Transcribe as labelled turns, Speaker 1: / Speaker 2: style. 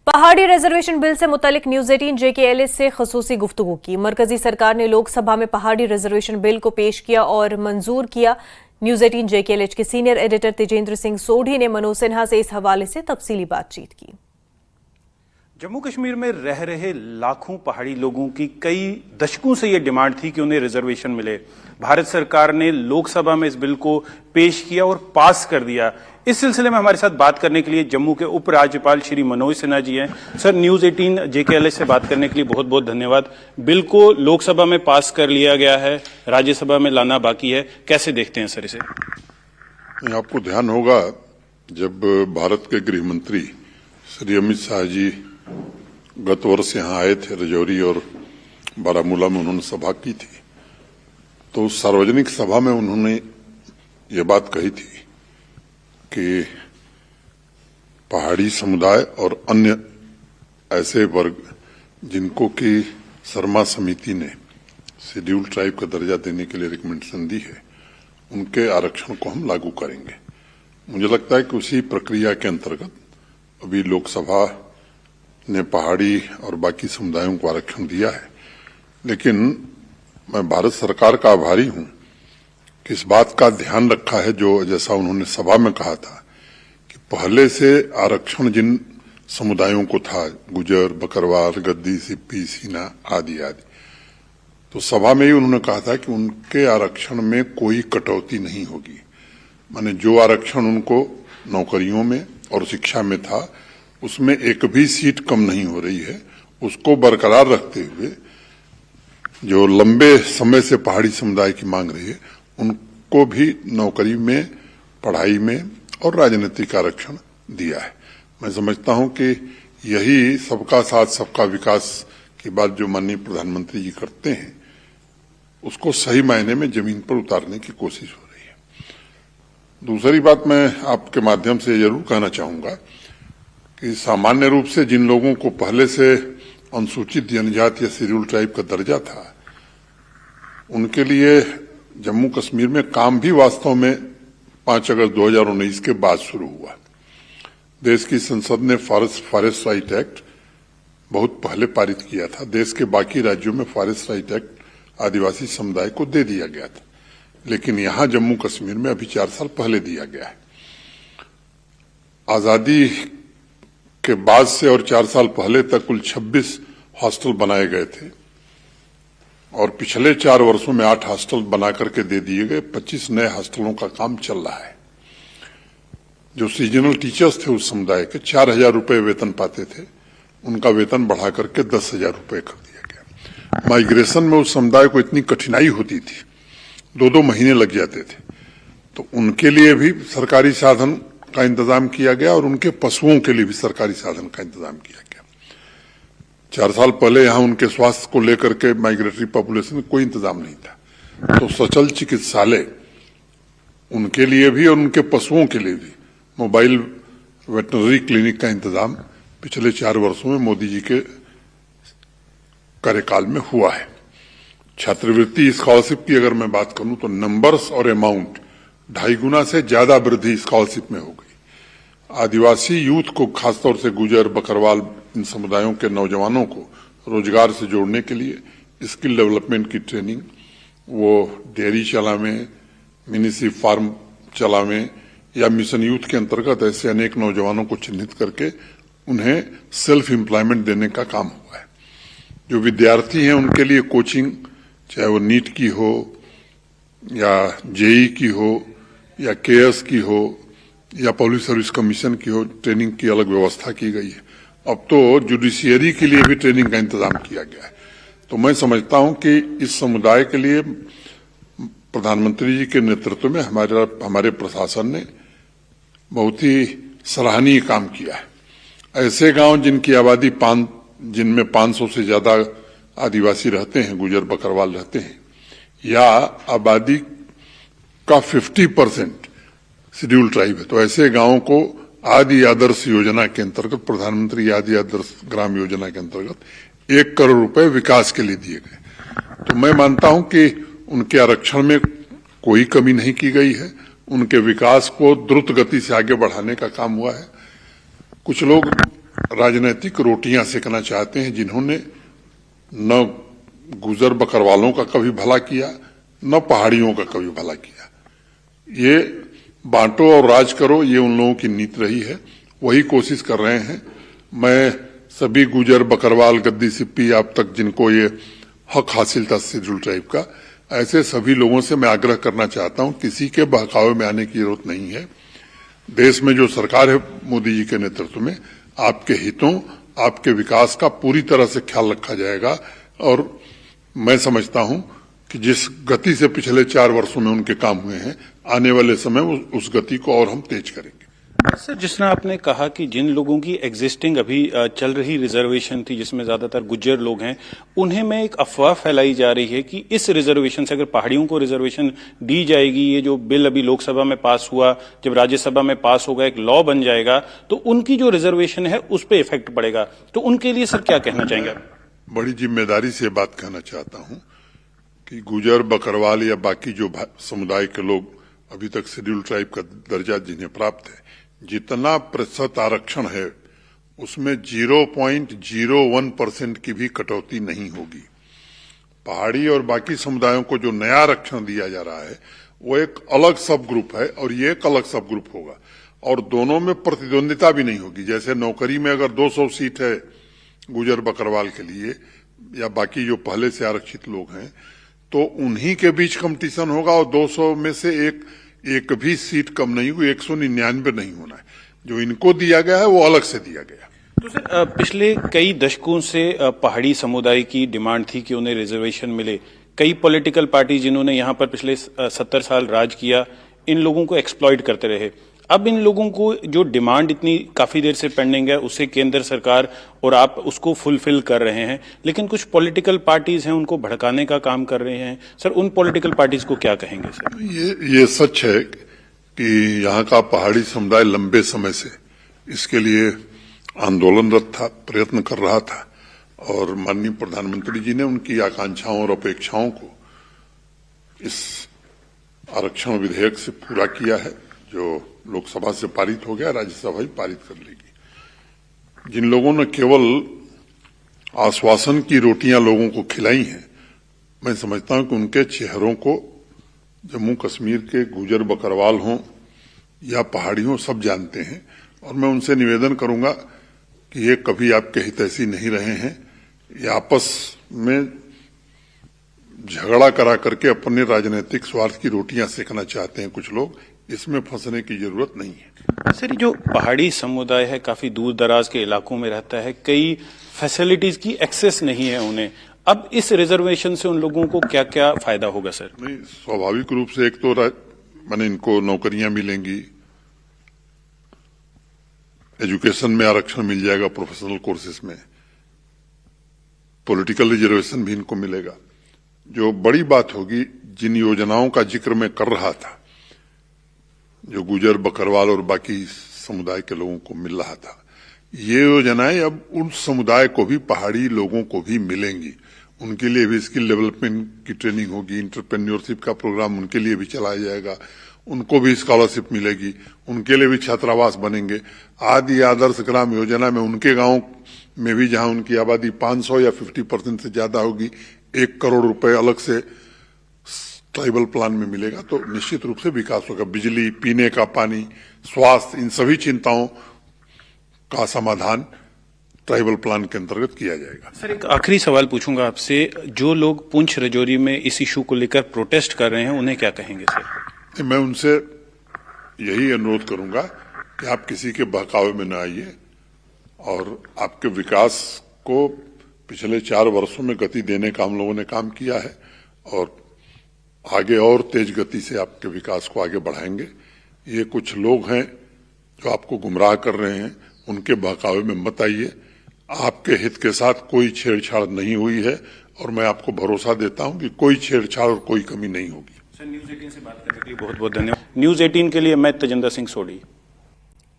Speaker 1: पहाड़ी reservation bill से मुतालिक न्यूज 18 JKLS से खसूसी गुफ्तगू की। मरकजी सरकार ने लोकसभा में पहाड़ी रिजर्वेशन बिल को पेश किया और मंजूर किया। न्यूज 18 JKLH के सीनियर एडिटर तेजेंद्र सिंह सोढ़ी ने मनोज सिन्हा से इस हवाले से तफसीली बातचीत की।
Speaker 2: जम्मू कश्मीर में रह रहे लाखों पहाड़ी लोगों की कई दशकों से ये डिमांड थी कि उन्हें रिजर्वेशन मिले। भारत सरकार ने लोकसभा में इस बिल को पेश किया और पास कर दिया। इस सिलसिले में हमारे साथ बात करने के लिए जम्मू के उपराज्यपाल श्री मनोज सिन्हा जी हैं। सर, न्यूज 18 JKLS से बात करने के लिए बहुत बहुत धन्यवाद। बिल को लोकसभा में पास कर लिया गया है, राज्यसभा में लाना बाकी है, कैसे देखते हैं सर इसे?
Speaker 3: आपको ध्यान होगा, जब भारत के गृह मंत्री श्री अमित शाह जी गत वर्ष यहाँ आए थे, रजौरी और बारामूला में उन्होंने सभा की थी, तो सार्वजनिक सभा में उन्होंने ये बात कही थी कि पहाड़ी समुदाय और अन्य ऐसे वर्ग जिनको कि शर्मा समिति ने शेड्यूल ट्राइब का दर्जा देने के लिए रिकमेंडेशन दी है, उनके आरक्षण को हम लागू करेंगे। मुझे लगता है कि उसी प्रक्रिया के अंतर्गत अभी लोकसभा ने पहाड़ी और बाकी समुदायों को आरक्षण दिया है। लेकिन मैं भारत सरकार का आभारी हूं कि इस बात का ध्यान रखा है, जो जैसा उन्होंने सभा में कहा था कि पहले से आरक्षण जिन समुदायों को था, गुजर, बकरवाल, गद्दी, सिप्पी, सीना आदि आदि, तो सभा में ही उन्होंने कहा था कि उनके आरक्षण में कोई कटौती नहीं होगी। माने जो आरक्षण उनको नौकरियों में और शिक्षा में था, उसमें एक भी सीट कम नहीं हो रही है। उसको बरकरार रखते हुए जो लंबे समय से पहाड़ी समुदाय की मांग रही है, उनको भी नौकरी में, पढ़ाई में और राजनीतिक आरक्षण दिया है। मैं समझता हूं कि यही सबका साथ सबका विकास की बात जो माननीय प्रधानमंत्री जी करते हैं, उसको सही मायने में जमीन पर उतारने की कोशिश हो रही है। दूसरी बात मैं आपके माध्यम से जरूर कहना चाहूंगा कि सामान्य रूप से जिन लोगों को पहले से अनुसूचित जनजाति या शेड्यूल ट्राइब का दर्जा था, उनके लिए जम्मू कश्मीर में काम भी वास्तव में 5 अगस्त 2019 के बाद शुरू हुआ। देश की संसद ने फॉरेस्ट राइट एक्ट बहुत पहले पारित किया था। देश के बाकी राज्यों में फॉरेस्ट राइट एक्ट आदिवासी समुदाय को दे दिया गया था, लेकिन यहां जम्मू कश्मीर में अभी 4 साल पहले दिया गया है। आजादी के बाद से और 4 साल पहले तक कुल 26 हॉस्टल बनाए गए थे और पिछले 4 वर्षों में 8 हॉस्टल बना करके दे दिए गए। 25 नए हॉस्टलों का काम चल रहा है। जो सीजनल टीचर्स थे उस समुदाय के 4,000 रुपए वेतन पाते थे, उनका वेतन बढ़ा करके 10,000 रुपए कर दिया गया। माइग्रेशन में उस समुदाय को इतनी कठिनाई होती थी, 2-2 महीने लग जाते थे, तो उनके लिए भी सरकारी साधन का इंतजाम किया गया और उनके पशुओं के लिए भी सरकारी साधन का इंतजाम किया गया। 4 साल पहले यहां उनके स्वास्थ्य को लेकर के माइग्रेटरी पॉपुलेशन में कोई इंतजाम नहीं था, तो सचल चिकित्सालय उनके लिए भी और उनके पशुओं के लिए भी मोबाइल वेटनरी क्लिनिक का इंतजाम पिछले 4 वर्षों में मोदी जी के कार्यकाल में हुआ है। छात्रवृत्ति स्कॉलरशिप की अगर मैं बात करूं तो नंबर्स और अमाउंट 2.5 गुना से ज्यादा वृद्धि स्कॉलरशिप में हो गई। आदिवासी यूथ को, खासतौर से गुजर, बकरवाल, इन समुदायों के नौजवानों को रोजगार से जोड़ने के लिए स्किल डेवलपमेंट की ट्रेनिंग, वो डेयरी चलावें, मिनी फार्म चलावें या मिशन यूथ के अंतर्गत ऐसे अनेक नौजवानों को चिन्हित करके उन्हें सेल्फ एम्प्लॉयमेंट देने का काम हुआ है। जो विद्यार्थी हैं उनके लिए कोचिंग, चाहे वो नीट की हो या जेई की हो या केएस की हो या पब्लिक सर्विस कमीशन की हो, ट्रेनिंग की अलग व्यवस्था की गई है। अब तो जुडिशियरी के लिए भी ट्रेनिंग का इंतजाम किया गया है। तो मैं समझता हूं कि इस समुदाय के लिए प्रधानमंत्री जी के नेतृत्व में हमारे प्रशासन ने बहुत ही सराहनीय काम किया है। ऐसे गांव जिनकी आबादी जिनमें 500 से ज्यादा आदिवासी रहते हैं, गुजर बकरवाल रहते हैं, या आबादी का 50% शेड्यूल ट्राइब है, तो ऐसे गांवों को आदि आदर्श योजना के अंतर्गत, प्रधानमंत्री आदि आदर्श ग्राम योजना के अंतर्गत 1 करोड़ रुपए विकास के लिए दिए गए। तो मैं मानता हूं कि उनके आरक्षण में कोई कमी नहीं की गई है। उनके विकास को द्रुत गति से आगे बढ़ाने का काम हुआ है। कुछ लोग राजनीतिक रोटियां सेकना चाहते हैं, जिन्होंने न गुजर बकरवालों का कभी भला किया, न पहाड़ियों का कभी भला किया। ये बांटो और राज करो, ये उन लोगों की नीति रही है, वही कोशिश कर रहे हैं। मैं सभी गुजर बकरवाल गद्दी सिप्पी आप तक जिनको ये हक हासिल था शेड्यूल ट्राइब का, ऐसे सभी लोगों से मैं आग्रह करना चाहता हूं, किसी के बहकावे में आने की जरूरत नहीं है। देश में जो सरकार है मोदी जी के नेतृत्व में, आपके हितों, आपके विकास का पूरी तरह से ख्याल रखा जाएगा। और मैं समझता हूं कि जिस गति से पिछले 4 वर्षों में उनके काम हुए हैं, आने वाले समय उस गति को और हम तेज करेंगे।
Speaker 2: सर, जिस तरह आपने कहा कि जिन लोगों की एग्जिस्टिंग अभी चल रही रिजर्वेशन थी, जिसमें ज्यादातर गुज्जर लोग हैं, उन्हें में एक अफवाह फैलाई जा रही है कि इस रिजर्वेशन से अगर पहाड़ियों को रिजर्वेशन दी जाएगी, ये जो बिल अभी लोकसभा में पास हुआ, जब राज्यसभा में पास होगा, एक लॉ बन जाएगा, तो उनकी जो रिजर्वेशन है उस पर इफेक्ट पड़ेगा। तो उनके लिए सर क्या कहना चाहेंगे आप?
Speaker 3: बड़ी जिम्मेदारी से बात कहना चाहता हूं कि गुजर बकरवाल या बाकी जो समुदाय के लोग अभी तक शेड्यूल ट्राइब का दर्जा जिन्हें प्राप्त है, जितना प्रतिशत आरक्षण है उसमें 0.01% की भी कटौती नहीं होगी। पहाड़ी और बाकी समुदायों को जो नया आरक्षण दिया जा रहा है वो एक अलग सब ग्रुप है और ये एक अलग सब ग्रुप होगा, और दोनों में प्रतिद्वंदिता भी नहीं होगी। जैसे नौकरी में अगर 200 सीट है गुजर बकरवाल के लिए या बाकी जो पहले से आरक्षित लोग हैं, तो उन्हीं के बीच कंपटीशन होगा और 200 में से एक भी सीट कम नहीं हुई, 199 नहीं होना है। जो इनको दिया गया है वो अलग से दिया गया।
Speaker 2: तो सर, पिछले कई दशकों से पहाड़ी समुदाय की डिमांड थी कि उन्हें रिजर्वेशन मिले। कई पॉलिटिकल पार्टी जिन्होंने यहाँ पर पिछले 70 साल राज किया, इन लोगों को एक्सप्लॉइट करते रहे। अब इन लोगों को जो डिमांड इतनी काफी देर से पेंडिंग है, उसे केंद्र सरकार और आप उसको फुलफिल कर रहे हैं, लेकिन कुछ पॉलिटिकल पार्टीज हैं उनको भड़काने का काम कर रहे हैं। सर, उन पॉलिटिकल पार्टीज को क्या कहेंगे सर?
Speaker 3: ये सच है कि यहाँ का पहाड़ी समुदाय लंबे समय से इसके लिए आंदोलनरत था, प्रयत्न कर रहा था, और माननीय प्रधानमंत्री जी ने उनकी आकांक्षाओं और अपेक्षाओं को इस आरक्षण विधेयक से पूरा किया है, जो लोकसभा से पारित हो गया, राज्यसभा ही पारित कर लेगी। जिन लोगों ने केवल आश्वासन की रोटियां लोगों को खिलाई हैं, मैं समझता हूं कि उनके चेहरों को जम्मू कश्मीर के गुजर बकरवाल हों या पहाड़ी हों, सब जानते हैं। और मैं उनसे निवेदन करूंगा कि ये कभी आपके हितैषी नहीं रहे हैं। ये आपस में झगड़ा करा करके अपने राजनीतिक स्वार्थ की रोटियां सेकना चाहते हैं कुछ लोग। इसमें फंसने की जरूरत नहीं है।
Speaker 2: सर, जो पहाड़ी समुदाय है काफी दूर दराज के इलाकों में रहता है, कई फैसिलिटीज की एक्सेस नहीं है उन्हें। अब इस रिजर्वेशन से उन लोगों को क्या क्या फायदा होगा सर?
Speaker 3: नहीं, स्वाभाविक रूप से एक तो माने इनको नौकरियां मिलेंगी, एजुकेशन में आरक्षण मिल जाएगा, प्रोफेशनल कोर्सेज में, पॉलिटिकल रिजर्वेशन भी इनको मिलेगा। जो बड़ी बात होगी, जिन योजनाओं का जिक्र मैं कर रहा था, जो गुजर बकरवाल और बाकी समुदाय के लोगों को मिल रहा था, ये योजनाएं अब उन समुदाय को भी, पहाड़ी लोगों को भी मिलेंगी। उनके लिए भी स्किल डेवलपमेंट की ट्रेनिंग होगी, इंटरप्रेन्योरशिप का प्रोग्राम उनके लिए भी चलाया जाएगा, उनको भी स्कॉलरशिप मिलेगी, उनके लिए भी छात्रावास बनेंगे। आदि आदर्श ग्राम योजना में उनके गांव में भी, जहां उनकी आबादी 500 या 50% से ज्यादा होगी, 1 करोड़ रुपए अलग से ट्राइबल प्लान में मिलेगा। तो निश्चित रूप से विकास होगा। बिजली, पीने का पानी, स्वास्थ्य, इन सभी चिंताओं का समाधान ट्राइबल प्लान के अंतर्गत किया जाएगा।
Speaker 2: सर, एक आखिरी सवाल पूछूंगा आपसे। जो लोग पुंछ राजौरी में इस इशू को लेकर प्रोटेस्ट कर रहे हैं, उन्हें क्या कहेंगे सर?
Speaker 3: मैं उनसे यही अनुरोध करूंगा कि आप किसी के बहकावे में न आइए और आपके विकास को पिछले 4 वर्षों में गति देने का हम लोगों ने काम किया है, और आगे और तेज गति से आपके विकास को आगे बढ़ाएंगे। ये कुछ लोग हैं जो आपको गुमराह कर रहे हैं, उनके बहकावे में मत आइए। आपके हित के साथ कोई छेड़छाड़ नहीं हुई है, और मैं आपको भरोसा देता हूं कि कोई छेड़छाड़ और कोई कमी नहीं होगी।
Speaker 2: सर, न्यूज़ 18 से बात करने के लिए बहुत बहुत धन्यवाद। न्यूज़ 18 के लिए मैं तेजिंदर सिंह सोढ़ी।